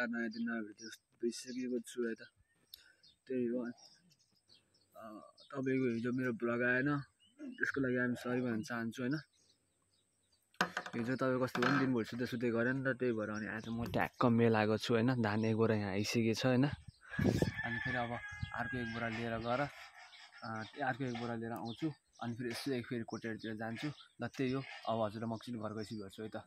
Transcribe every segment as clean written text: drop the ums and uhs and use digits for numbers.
नमस्कार, नयाँ दिन नयाँ भिडियो भइसकेको छु है त। त्यही हो तपाईँको हिजो मेरो ब्लग आएन, त्यसको लागि हामी सरी भन्न चाहन्छु होइन। हिजो तपाईँ कस्तो पनि दिनभरि सुत्दै गरेँ नि त, त्यही भएर अनि आज म ट्याक्क मेल आएको छु होइन। धान एक बोरा यहाँ आइसकेको छ होइन। अनि फेरि अब अर्को एक बोरा लिएर गएर अर्को एक बोरा लिएर आउँछु। अनि फेरि यसो फेरि कोटेरतिर जान्छु ल। त्यही हो, अब हजुर म एकछिन घर गएपछि भेट्छु है त।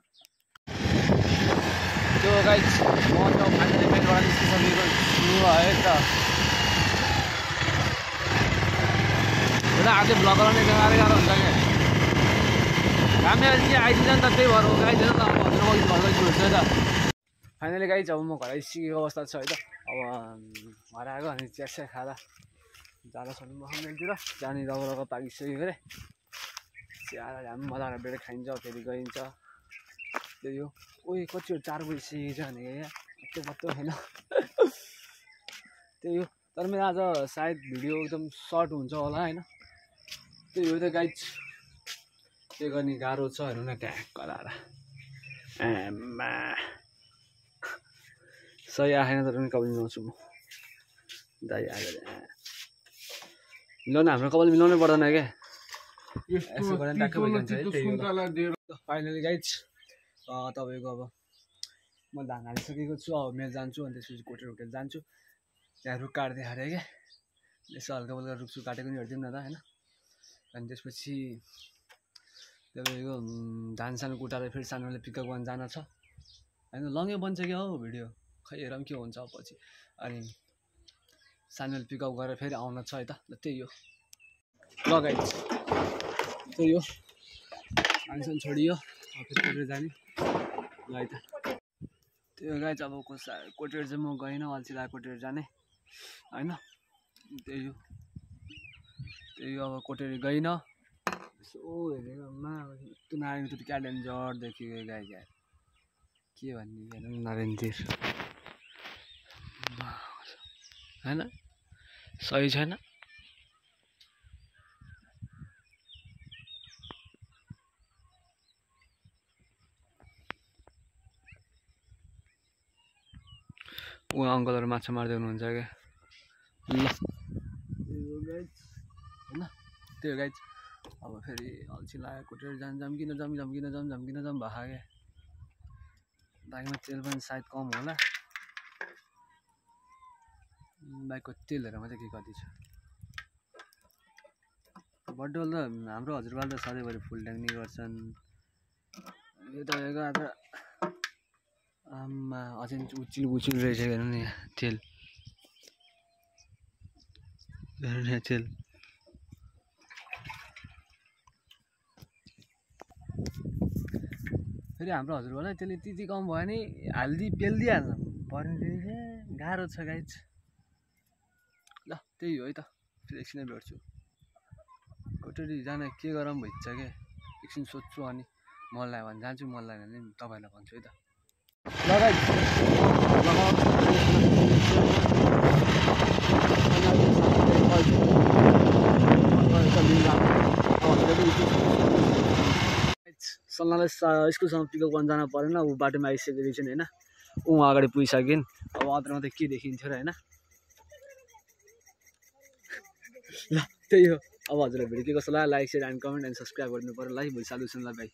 त्यो गाइस म त फाइनली मेलबाट निस्किसकेको छु है त। आज ब्लग बनाउने गाह्रो हुन्छ क्या, हामी अहिले आइदिन्छ नि त, त्यही भएर आइदिन्छ नि त। अब हजुर म घर गएपछि भेट्छु है त। फाइनली गाइस अब म घर आइसकेको अवस्था छ है त। अब घर आएको अनि चिया खाँदा जाँदैछ मेलतिर जाने रग पाकिसक्यो अरे। चिया हामी मजाले बेर खाइन्छ फेरि गइन्छ, त्यही हो। ओइ कति हो 4 बजिसकेको छ भने यहाँ पत्तो होइन। त्यही हो, तर मेरो आज सायद भिडियो एकदम सर्ट हुन्छ होला होइन। त्यही हो त गाइज, के गर्ने गाह्रो छ हेर्नु न। ट्याक्क लाएर आमा सही आएन तर पनि कपाल मिलाउँछु म। दाइ आएर मिलाउनु, हाम्रो कपाल मिलाउनै पर्दैन क्या, यसो गरेर ट्याक्कै भइजान्छ है। त्यही हो फाइनली गाइज, तपाईँको अब म धान हालिसकेको छु। अब मेल जान्छु अनि त्यसपछि कोटेर होटेल जान्छु। त्यहाँ रुख काट्दै हारेँ क्या, यसो हल्का फुल्का रुख काटेको नि हेरिदिउँ न त होइन। अनि त्यसपछि तपाईँको धान सानो कुटाएर फेरि सानोले पिकअप गर्न जान छ होइन। लङ्गै बन्छ क्या हौ भिडियो, खै हेरौँ के हुन्छ पछि। अनि सानोले पिकअप गरेर फेरि आउन छ है त। ल त्यही हो, ल गाइज त्यही हो। सानो छोडियो फेरि कोटेर जाने ल है त। त्यो गाइज अब कोटेर चाहिँ म गइनँ, अल्छी लाग्यो कोटेर जाने होइन। त्यही हो अब कोटेर गइनँ। यसो हेरेकोमा त्यो नारायणतिर क्या डेन्जर देखियो गाई गाई, के भन्ने हेर्नु नारायणतिर होइन, सही छैन। ऊ अङ्कलहरू माछा मार्दै हुनुहुन्छ क्या ल। होइन त्यही हो गाइज, अब फेरि अल्छी लाग्यो कोटेर झम्किन जाम भए क्या। बाइकमा तेल पनि सायद कम होला, बाइकको तेल हेरेर मात्रै के कति छ। बड्डोल त हाम्रो हजुरबाले त सधैँभरि फुल ट्याङ्क गर्छन्। यो तपाईँको आज आम्मा अझै उचिल रहेछ हेर्नु नि यहाँ तेल, हेर्नु नि तेल। फेरि हाम्रो हजुरबालाई त्यसले त्यति कम भयो भने पेलिदिइहाल्नु पर्ने रहेछ, गाह्रो छ गाइज। ल त्यही हो है त, फेरि एकछिनै भेट्छु। कोटेरी जान के गरौँ भइन्छ क्या, एकछिन सोध्छु अनि मन लाग्यो भने जान्छु, मन लाग्यो भने तपाईँलाई भन्छु है त। ल गाइज सल्लाहलाई स्कुलसम्म पिकअप गर्न जान परेन, ऊ बाटोमा आइसकेको रहेछ नि होइन। ऊ अगाडि पुगिसकिन्, अब अन्तमा त के देखिन्थ्यो र होइन। ल त्यही हो, अब हजुरलाई भिडियो के कस्तो लाग्यो like share and comment and subscribe गर्नु पऱ्यो। ल भोलि सालु ल भाइ।